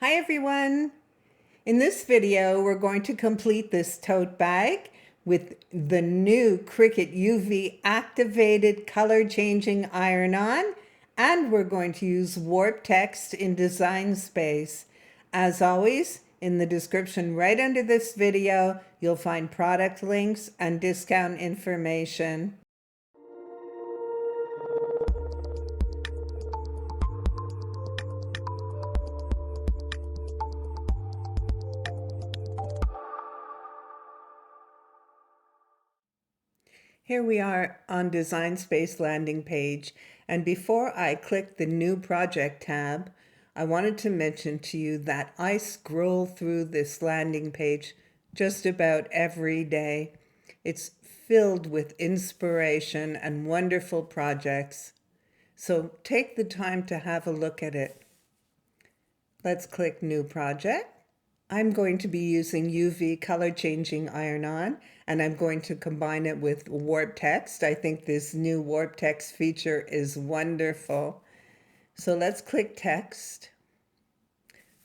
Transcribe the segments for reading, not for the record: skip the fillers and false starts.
Hi everyone! In this video, we're going to complete this tote bag with the new Cricut UV activated color changing iron-on, and we're going to use warp text in Design Space. As always, in the description right under this video, you'll find product links and discount information. Here we are on Design Space landing page, and before I click the New Project tab, I wanted to mention to you that I scroll through this landing page just about every day. It's filled with inspiration and wonderful projects, so take the time to have a look at it. Let's click New Project. I'm going to be using UV color changing iron-on, and I'm going to combine it with warp text. I think this new warp text feature is wonderful. So let's click text.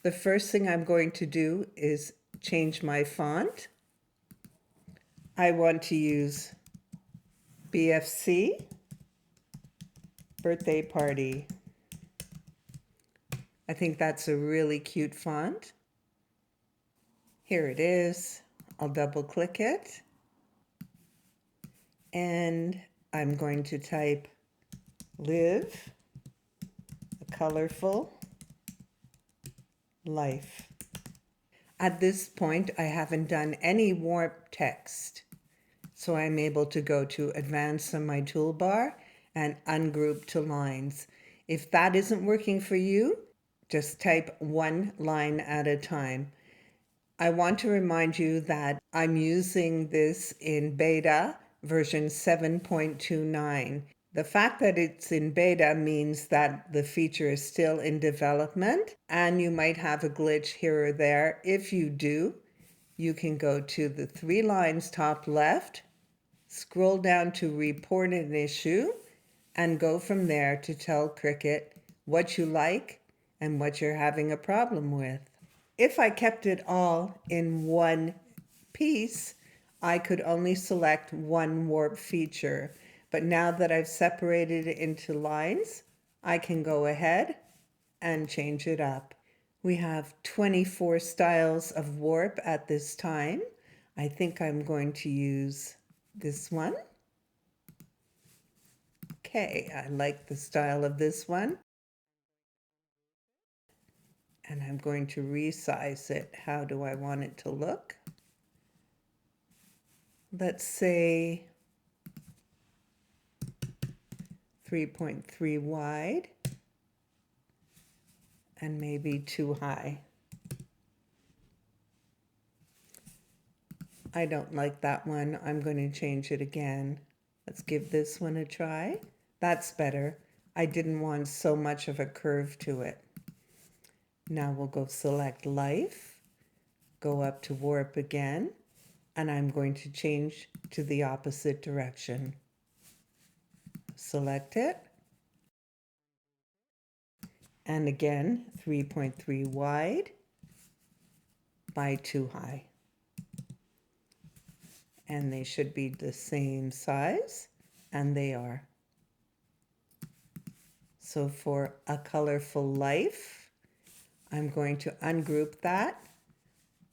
The first thing I'm going to do is change my font. I want to use BFC, Birthday Party. I think that's a really cute font. Here it is. I'll double click it. And I'm going to type live a colorful life. At this point, I haven't done any warp text. So I'm able to go to advanced on my toolbar and ungroup to lines. If that isn't working for you, just type one line at a time. I want to remind you that I'm using this in beta version 7.29. The fact that it's in beta means that the feature is still in development, and you might have a glitch here or there. If you do, you can go to the 3 lines top left, scroll down to report an issue, and go from there to tell Cricut what you like and what you're having a problem with. If I kept it all in one piece, I could only select one warp feature. But now that I've separated it into lines, I can go ahead and change it up. We have 24 styles of warp at this time. I think I'm going to use this one. Okay, I like the style of this one. And I'm going to resize it. How do I want it to look? Let's say 3.3 wide and maybe too high. I don't like that one. I'm going to change it again. Let's give this one a try. That's better. I didn't want so much of a curve to it. Now we'll go select life, go up to warp again, and I'm going to change to the opposite direction. Select it. And again, 3.3 wide by 2 high. And they should be the same size, and they are. So for a colorful life, I'm going to ungroup that.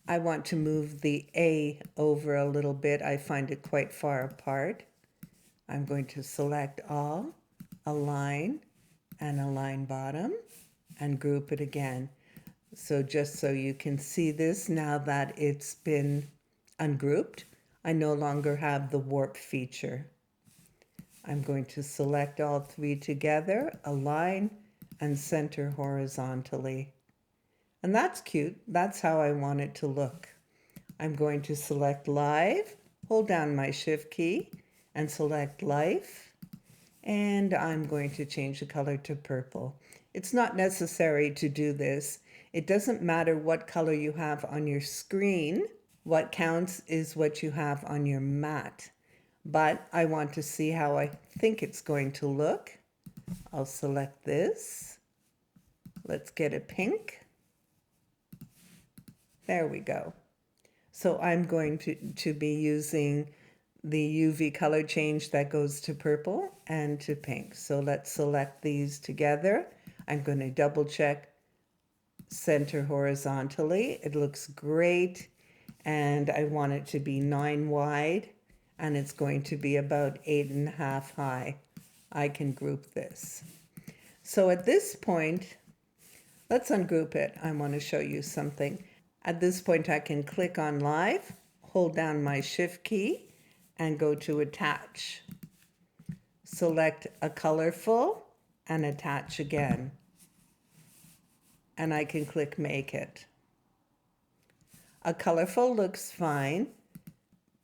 I want to move the A over a little bit. I find it quite far apart. I'm going to select all, align, and align bottom, and group it again. So just so you can see this, now that it's been ungrouped, I no longer have the warp feature. I'm going to select all 3 together, align, and center horizontally. And that's cute. That's how I want it to look. I'm going to select live, hold down my shift key, and select life. And I'm going to change the color to purple. It's not necessary to do this. It doesn't matter what color you have on your screen. What counts is what you have on your mat. But I want to see how I think it's going to look. I'll select this. Let's get a pink. There we go. So I'm going to be using the UV color change that goes to purple and to pink. So let's select these together. I'm going to double check center horizontally. It looks great. And I want it to be 9 wide, and it's going to be about 8.5 high. I can group this. So at this point, let's ungroup it. I want to show you something. At this point, I can click on Live, hold down my Shift key, and go to Attach. Select a colorful and attach again. And I can click Make It. A colorful looks fine,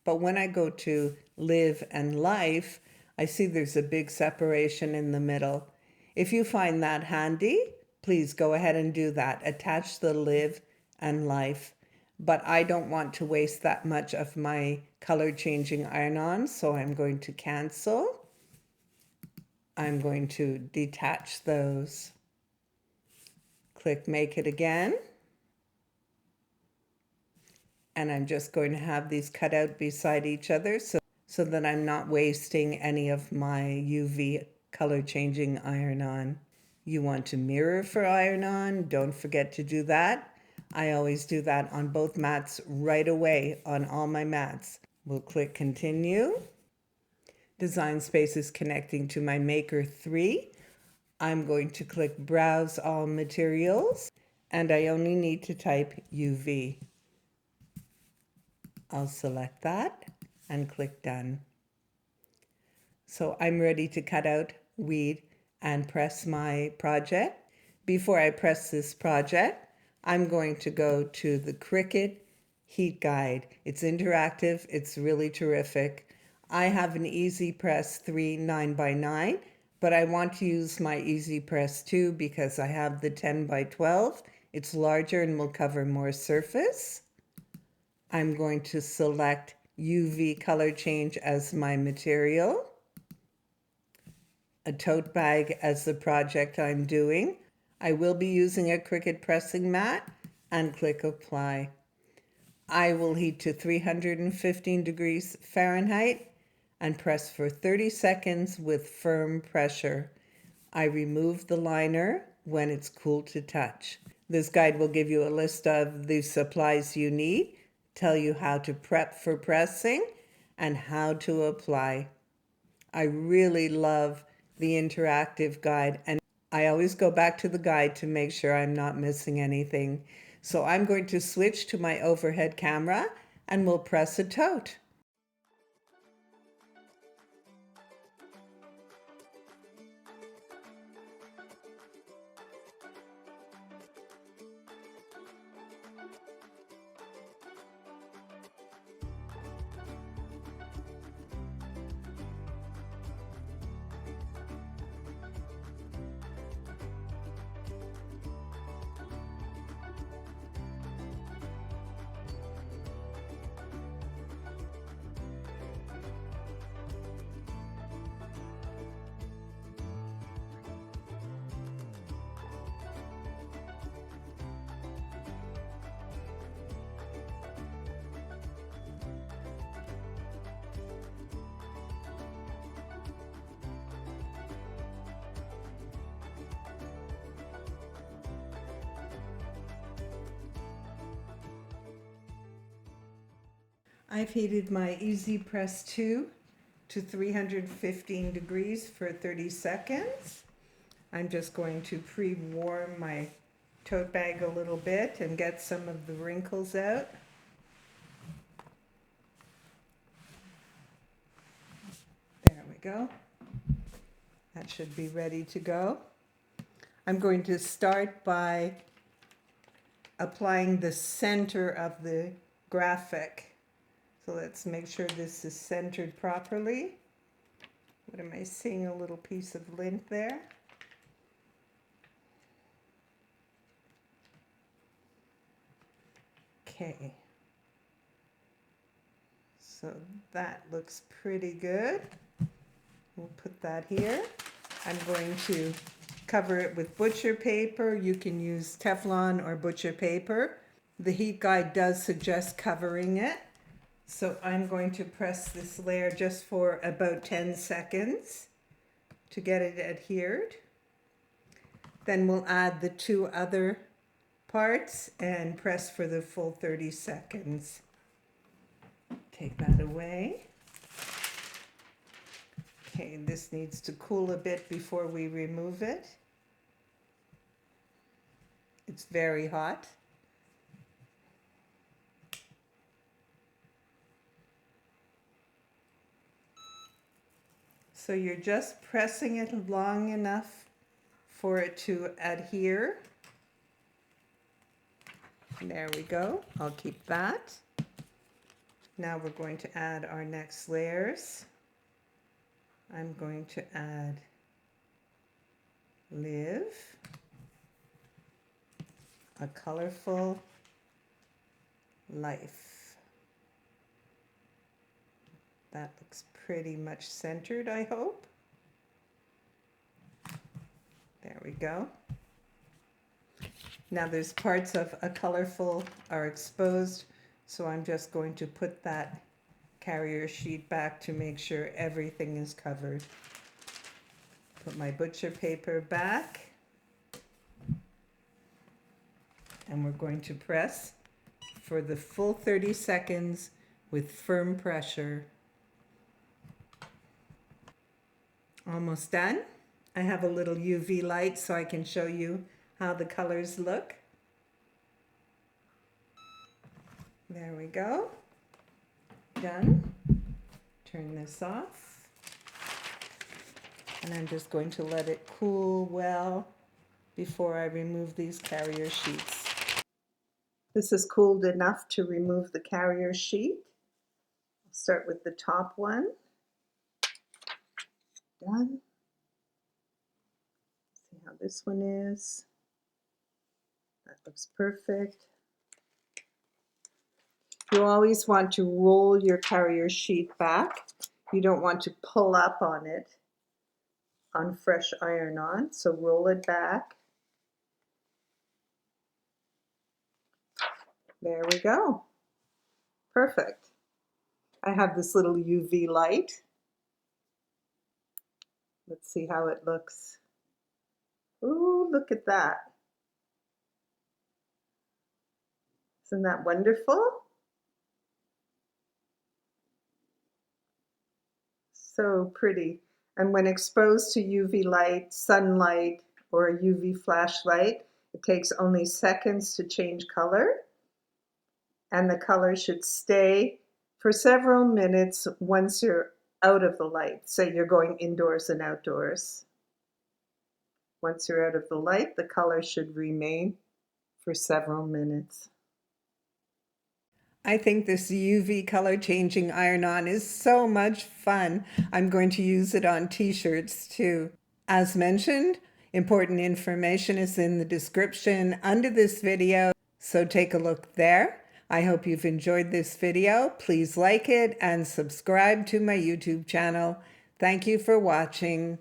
but when I go to Live and Life, I see there's a big separation in the middle. If you find that handy, please go ahead and do that. Attach the Live and Life. But I don't want to waste that much of my color changing iron-on, so I'm going to cancel. I'm going to detach those. Click Make It again. And I'm just going to have these cut out beside each other so that I'm not wasting any of my UV color changing iron-on. You want to mirror for iron-on, don't forget to do that. I always do that on both mats right away on all my mats. We'll click Continue. Design Space is connecting to my Maker 3. I'm going to click Browse All Materials, and I only need to type UV. I'll select that and click Done. So I'm ready to cut out, weed, and press my project. Before I press this project, I'm going to go to the Cricut Heat Guide. It's interactive, it's really terrific. I have an Easy Press 3 9x9, but I want to use my Easy Press 2 because I have the 10x12. It's larger and will cover more surface. I'm going to select UV color change as my material, a tote bag as the project I'm doing. I will be using a Cricut pressing mat and click Apply. I will heat to 315 degrees Fahrenheit and press for 30 seconds with firm pressure. I remove the liner when it's cool to touch. This guide will give you a list of the supplies you need, tell you how to prep for pressing, and how to apply. I really love the interactive guide, and I always go back to the guide to make sure I'm not missing anything. So I'm going to switch to my overhead camera and we'll press a tote. I've heated my Easy Press 2 to 315 degrees for 30 seconds. I'm just going to pre-warm my tote bag a little bit and get some of the wrinkles out. There we go. That should be ready to go. I'm going to start by applying the center of the graphic. So let's make sure this is centered properly. What am I seeing? A little piece of lint there. Okay. So that looks pretty good. We'll put that here. I'm going to cover it with butcher paper. You can use Teflon or butcher paper. The heat guide does suggest covering it. So I'm going to press this layer just for about 10 seconds to get it adhered. Then we'll add the 2 other parts and press for the full 30 seconds. Take that away. Okay, this needs to cool a bit before we remove it. It's very hot. So you're just pressing it long enough for it to adhere. There we go. I'll keep that. Now we're going to add our next layers. I'm going to add Live, a colorful life. That looks pretty much centered, I hope. There we go. Now there's parts of a colorful are exposed, so I'm just going to put that carrier sheet back to make sure everything is covered. Put my butcher paper back, and we're going to press for the full 30 seconds with firm pressure. Almost done. I have a little UV light so I can show you how the colors look. There we go. Done. Turn this off. And I'm just going to let it cool well before I remove these carrier sheets. This is cooled enough to remove the carrier sheet. I'll start with the top one. Done. See how this one is. That looks perfect. You always want to roll your carrier sheet back. You don't want to pull up on it on fresh iron-on, so roll it back. There we go. Perfect. I have this little UV light. Let's see how it looks. Ooh, look at that. Isn't that wonderful? So pretty. And when exposed to UV light, sunlight, or a UV flashlight, it takes only seconds to change color. And the color should stay for several minutes once you're out of the light. Say you're going indoors and outdoors. Once you're out of the light, the color should remain for several minutes. I think this UV color changing iron-on is so much fun. I'm going to use it on t-shirts too. As mentioned, important information is in the description under this video, so take a look there. I hope you've enjoyed this video. Please like it and subscribe to my YouTube channel. Thank you for watching.